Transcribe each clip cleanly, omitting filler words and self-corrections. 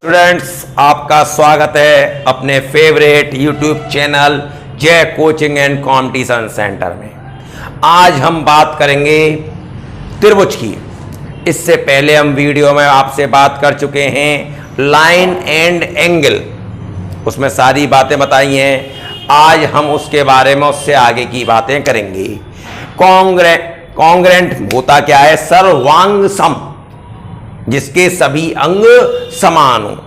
Students, आपका स्वागत है अपने फेवरेट यूट्यूब चैनल जय कोचिंग एंड कंपटीशन सेंटर में। आज हम बात करेंगे त्रिभुज की। इससे पहले हम वीडियो में आपसे बात कर चुके हैं लाइन एंड एंगल, उसमें सारी बातें बताई हैं। आज हम उसके बारे में उससे आगे की बातें करेंगे। कॉन्ग्रेंट होता क्या है? सर्वांग सम, जिसके सभी अंग समान हो।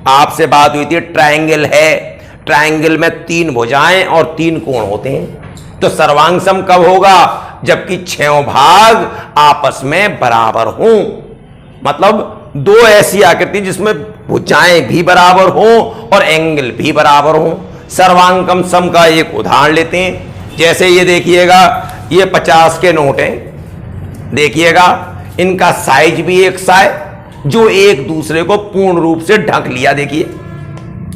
आपसे बात हुई थी ट्रायंगल है, ट्रायंगल में 3 भुजाएं और 3 कोण होते हैं। तो सर्वांग सम कब होगा? जबकि 6 भाग आपस में बराबर हों। मतलब 2 ऐसी आकृति जिसमें भुजाएं भी बराबर हों और एंगल भी बराबर हों। सर्वांगम सम का एक उदाहरण लेते हैं। जैसे ये देखिएगा, ये 50 के नोट हैं। देखिएगा, इनका साइज भी एक सा है, जो एक दूसरे को पूर्ण रूप से ढक लिया। देखिए,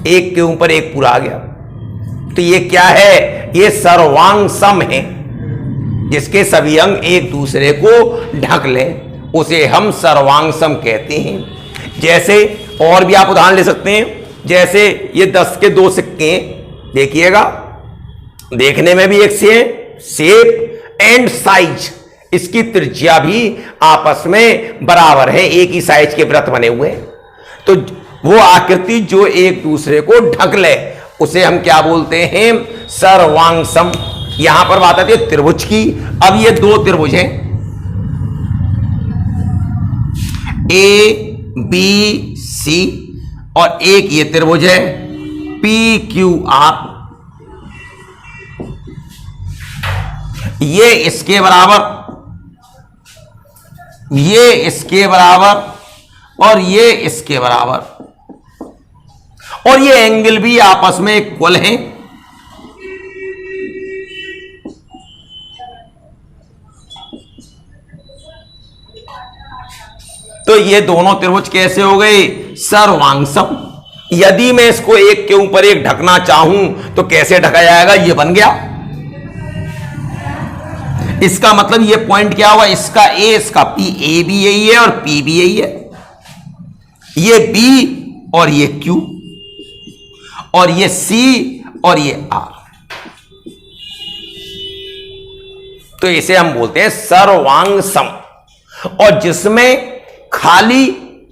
एक के ऊपर एक पूरा आ गया। तो ये क्या है? ये सर्वांग सम है, जिसके सभी अंग एक दूसरे को ढक लें, उसे हम सर्वांग सम कहते हैं। जैसे और भी आप उदाहरण ले सकते हैं। जैसे ये 10 के 2 सिक्के, देखिएगा, देखने में भी एक से हैं, शेप एंड साइज, इसकी त्रिज्या भी आपस में बराबर है, एक ही साइज के वृत्त बने हुए हैं। तो वो आकृति जो एक दूसरे को ढक ले, उसे हम क्या बोलते हैं? सर्वांग सम। यहां पर बात आती है त्रिभुज की। अब ये 2 त्रिभुज हैं, ए बी सी, और एक ये त्रिभुज है पी क्यू आर। ये इसके बराबर, ये इसके बराबर और ये इसके बराबर, और ये एंगल भी आपस में इक्वल हैं। तो ये दोनों त्रिभुज कैसे हो गए? सर्वांग सम। यदि मैं इसको एक के ऊपर एक ढकना चाहूं तो कैसे ढका जाएगा? ये बन गया। इसका मतलब ये पॉइंट क्या हुआ? इसका ए, इसका पी, ए भी यही है और पी भी यही है। ये बी और ये क्यू, और ये सी और ये आर। तो इसे हम बोलते हैं सर्वांग सम। और जिसमें खाली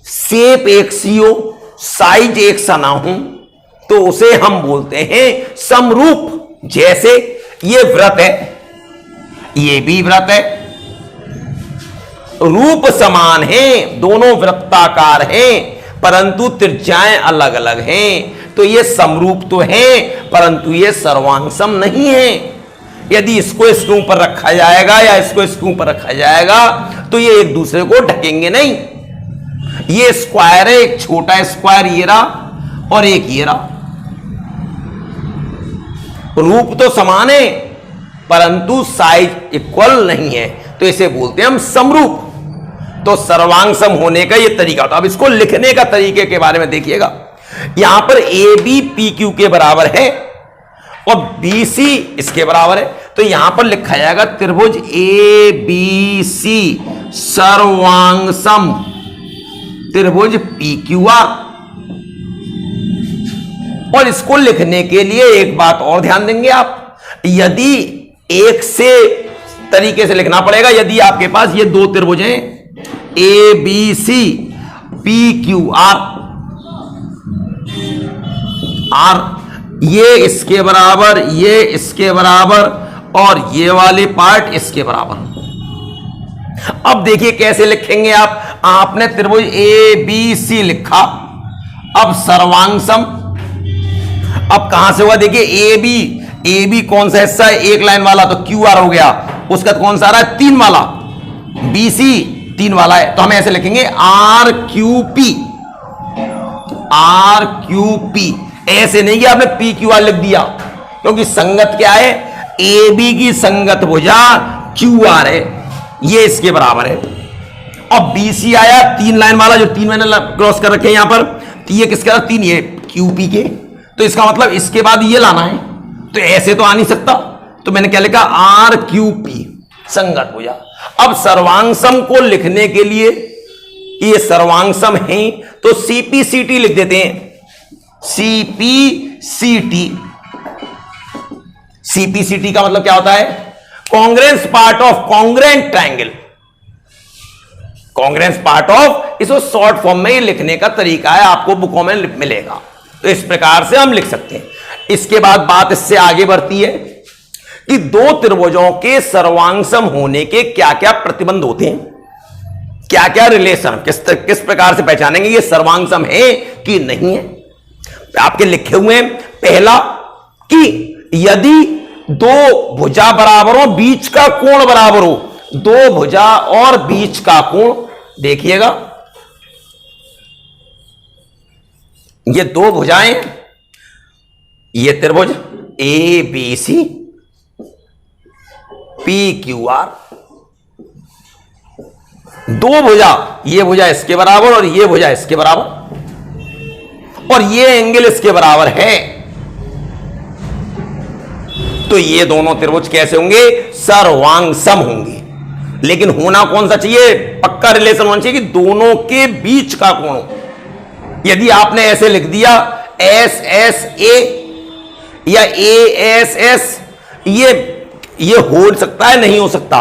शेप एक सी हो, साइज एक सा ना हो, तो उसे हम बोलते हैं समरूप। जैसे ये वृत्त है, ये भी वृत्त है, रूप समान है, दोनों वृत्ताकार हैं, परंतु त्रिज्याएं अलग अलग हैं। तो ये समरूप तो है, परंतु ये सर्वांग सम नहीं है। यदि इसको इसके ऊपर रखा जाएगा या इसको इसके ऊपर रखा जाएगा तो ये एक दूसरे को ढकेंगे नहीं। ये स्क्वायर है, एक छोटा स्क्वायर ये रहा और एक ये रहा, रूप तो समान है परंतु साइज इक्वल नहीं है, तो इसे बोलते हैं हम समरूप। तो सर्वांग सम होने का ये तरीका होता है। अब इसको लिखने का तरीके के बारे में देखिएगा। यहां पर ए बी पी क्यू के बराबर है और बी सी इसके बराबर है, तो यहां पर लिखा जाएगा त्रिभुज ए बी सी सर्वांग सम त्रिभुज पी क्यू आर। और इसको लिखने के लिए एक बात और ध्यान देंगे आप, यदि एक से तरीके से लिखना पड़ेगा। यदि आपके पास ये 2 त्रिभुज हैं, A B C P Q R, R ये इसके बराबर, ये इसके बराबर, और ये वाले पार्ट इसके बराबर। अब देखिए कैसे लिखेंगे आप। आपने त्रिभुज ए बी सी लिखा, अब सर्वांग सम। अब कहां से हुआ? देखिए ए बी कौन सा हिस्सा है? एक लाइन वाला, तो क्यू आर हो गया। उसका कौन सा आ रहा है? 3 वाला। बी सी 3 वाला है, तो हम ऐसे लिखेंगे R Q P, R Q P. ऐसे नहीं कि आपने पी क्यू आर लिख दिया, क्योंकि संगत क्या है? ए बी की संगत भुजा क्यू आर है, ये इसके बराबर है। अब बी सी आया 3 लाइन वाला, जो 3 मैंने क्रॉस कर रखे हैं यहां पर, तो ये किसका? 3, ये क्यू पी के। तो इसका मतलब इसके बाद ये लाना है, तो ऐसे तो आ नहीं सकता। तो मैंने क्या लिखा? आर क्यू पी संगत भुजा। अब सर्वांग सम को लिखने के लिए कि ये सर्वांग सम है, तो CPCT लिख देते हैं, CPCT। CPCT का मतलब क्या होता है? Congruence part of congruent triangle. Congruence part of, इसको शॉर्ट फॉर्म में ही लिखने का तरीका है, आपको बुकों में मिलेगा। तो इस प्रकार से हम लिख सकते हैं। इसके बाद बात इससे आगे बढ़ती है कि दो त्रिभुजों के सर्वांगसम होने के क्या क्या प्रतिबंध होते हैं, क्या क्या रिलेशन, किस प्रकार से पहचानेंगे ये सर्वांगसम है कि नहीं है। आपके लिखे हुए हैं, पहला कि यदि दो भुजा बराबर हो, बीच का कोण बराबर हो, दो भुजा और बीच का कोण, देखिएगा ये दो भुजाएं, ये त्रिभुज ABC PQR, दो भुजा, ये भुजा इसके बराबर और ये भुजा इसके बराबर, और ये एंगल इसके बराबर है, तो ये दोनों त्रिभुज कैसे होंगे? सर्वांगसम होंगे। लेकिन होना कौन सा चाहिए? पक्का रिलेशन होना चाहिए कि दोनों के बीच का कोण। यदि आपने ऐसे लिख दिया SSA या ASS, ये हो सकता है, नहीं हो सकता,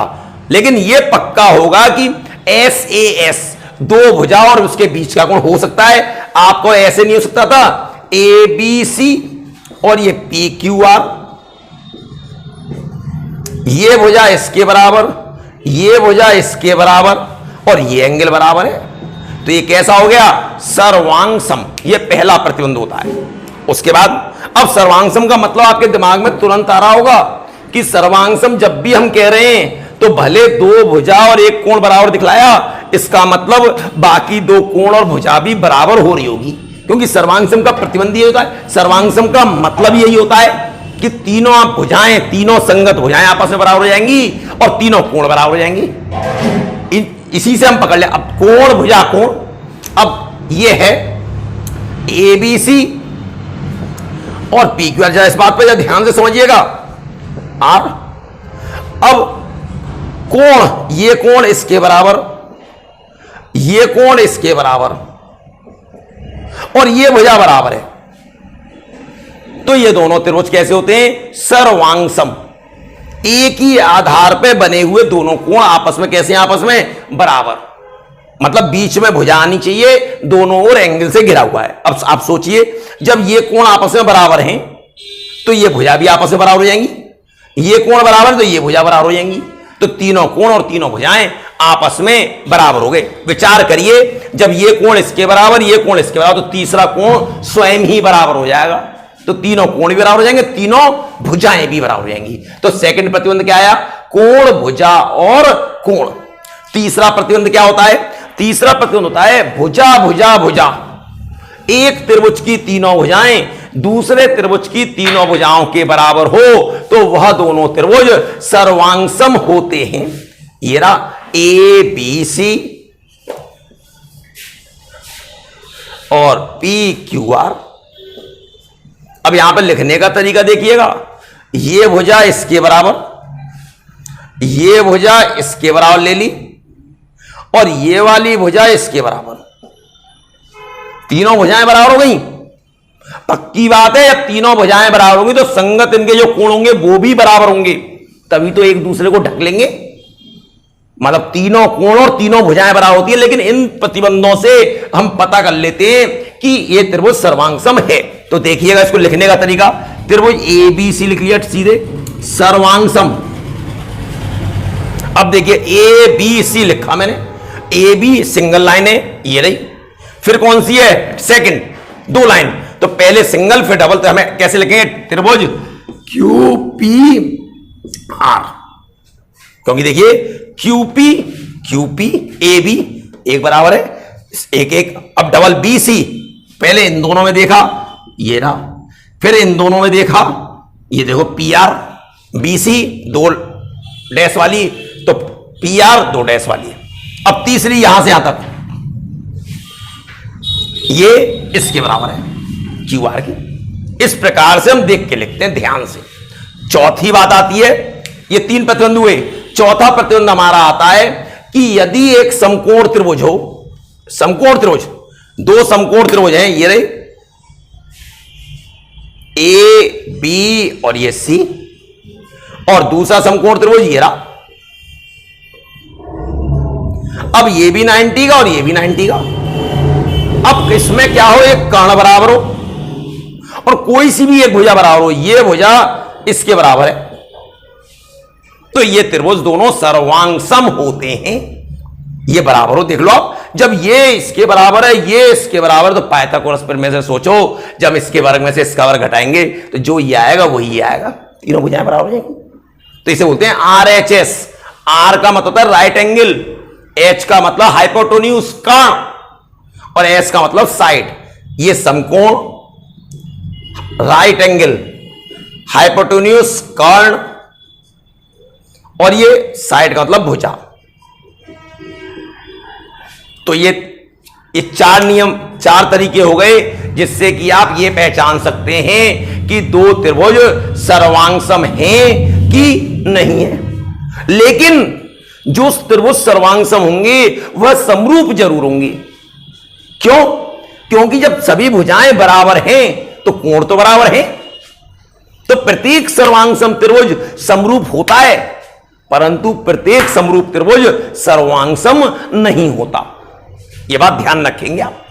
लेकिन ये पक्का होगा कि SAS, दो भुजा और उसके बीच का कोण हो सकता है। आपको ऐसे नहीं हो सकता था ABC और ये PQR, ये भुजा इसके बराबर, ये भुजा इसके बराबर और ये एंगल बराबर है, तो ये कैसा हो गया? सर्वांगसम। ये पहला प्रतिबंध होता है। उसके बाद अब सर्वांगसम का मतलब आपके दिमाग में तुरंत आ रहा होगा कि सर्वांगसम जब भी हम कह रहे हैं तो भले दो भुजा और एक कोण बराबर दिखलाया, इसका मतलब बाकी दो कोण और भुजा भी बराबर हो रही होगी, क्योंकि सर्वांगसम का प्रतिबंध ये होता है। सर्वांगसम का मतलब यही होता है कि तीनों भुजाएं, तीनों संगत भुजाएं आपस में बराबर हो जाएंगी और तीनों कोण बराबर हो जाएंगी। इसी से हम पकड़ ले। अब कोण भुजा कोण, अब ये है ABC और PQR। जरा इस बात पर ध्यान से समझिएगा। R, अब कोण, ये कोण इसके बराबर, ये कोण इसके बराबर और ये भुजा बराबर है, तो ये दोनों त्रिभुज कैसे होते हैं? सर्वांगसम। एक ही आधार पे बने हुए दोनों कोण आपस में कैसे हैं? आपस में बराबर, मतलब बीच में भुजा आनी चाहिए, दोनों ओर एंगल से घिरा हुआ है। अब आप सोचिए, जब ये कोण आपस में बराबर हैं तो ये भुजा भी आपस में बराबर हो जाएंगी, ये कोण बराबर है तो ये भुजा बराबर हो जाएंगी, तो तीनों कोण और तीनों भुजाएं आपस में बराबर हो गए। विचार करिए, जब ये कोण इसके बराबर, ये कोण इसके बराबर, तो तीसरा कोण स्वयं ही बराबर हो जाएगा, तो तीनों कोण भी बराबर हो जाएंगे, तीनों भुजाएं भी बराबर हो जाएंगी। तो सेकंड प्रतिबंध क्या आया? कोण भुजा और कोण। तीसरा प्रतिबंध क्या होता है? तीसरा प्रतिबंध होता है भुजा भुजा भुजा। एक त्रिभुज की तीनों भुजाएं दूसरे त्रिभुज की तीनों भुजाओं के बराबर हो तो वह दोनोर त्रिभुज सर्वांगसम होते हैं। ये रहा ABC और PQR। अब यहां पर लिखने का तरीका देखिएगा, ये भुजा इसके बराबर, ये भुजा इसके बराबर ले ली और ये वाली भुजा इसके बराबर, तीनों भुजाएं बराबर हो गई। पक्की बात है, जब तीनों भुजाएं बराबर होंगी तो संगत इनके जो कोण होंगे वो भी बराबर होंगे, तभी तो एक दूसरे को ढक लेंगे। मतलब तीनों कोण और तीनों भुजाएं बराबर होती है, लेकिन इन प्रतिबंधों से हम पता कर लेते हैं कि ये त्रिभुज सर्वांगसम है। तो देखिएगा इसको लिखने का तरीका, त्रिभुज ABC लिख लिया सीधे, सर्वांगसम। अब देखिए ABC लिखा मैंने, AB सिंगल लाइन है, ये रही, फिर कौन सी है? सेकंड, दो लाइन। तो पहले सिंगल फिर डबल, तो हमें कैसे लिखेंगे? त्रिभुज QPR, क्योंकि देखिए QP AB एक बराबर है, एक एक। अब डबल BC, पहले इन दोनों में देखा, ये रहा, फिर इन दोनों में देखा, ये देखो PR, BC दो डैश वाली, तो PR दो डैश वाली। अब तीसरी यहां से यहां तक, ये इसके बराबर है QR की। इस प्रकार से हम देख के लिखते हैं ध्यान से। चौथी बात आती है, ये तीन प्रतिबंध हुए, चौथा प्रतिबंध हमारा आता है कि यदि एक समकोण त्रिभुज हो, समकोण त्रिभुज, दो समकोण त्रिभुज हैं, ये रहे ए बी और ये सी, और दूसरा समकोण त्रिभुज ये रहा। अब ये भी 90 का और ये भी 90 का। अब इसमें क्या हो, एक कर्ण बराबर हो और कोई सी भी एक भुजा बराबर हो, ये भुजा इसके बराबर है, तो ये त्रिभुज दोनों सर्वांग सम होते हैं, ये बराबर हो। देख लो आप, जब ये इसके बराबर है, ये इसके बराबर, तो पाइथागोरस में से सोचो, जब इसके वर्ग में से इसका वर्ग घटाएंगे तो जो ये आएगा वही ये आएगा, तीनों भुजाएं बराबर हो जाएंगी। तो इसे बोलते हैं RHS। R का मतलब है राइट एंगल, H का मतलब हाइपोटेन्यूज कर्ण, और S का मतलब साइड। ये समकोण, राइट एंगल, हाइपोटेन्यूज कर्ण, और ये साइड का मतलब भुजा। तो ये चार नियम, चार तरीके हो गए जिससे कि आप ये पहचान सकते हैं कि दो त्रिभुज सर्वांगसम हैं कि नहीं है। लेकिन जो त्रिभुज सर्वांगसम होंगे वह समरूप जरूर होंगे। क्यों? क्योंकि जब सभी भुजाएं बराबर हैं तो कोण तो बराबर है, तो प्रत्येक सर्वांगसम त्रिभुज समरूप होता है, परंतु प्रत्येक समरूप त्रिभुज सर्वांगसम नहीं होता। यह बात ध्यान रखेंगे आप।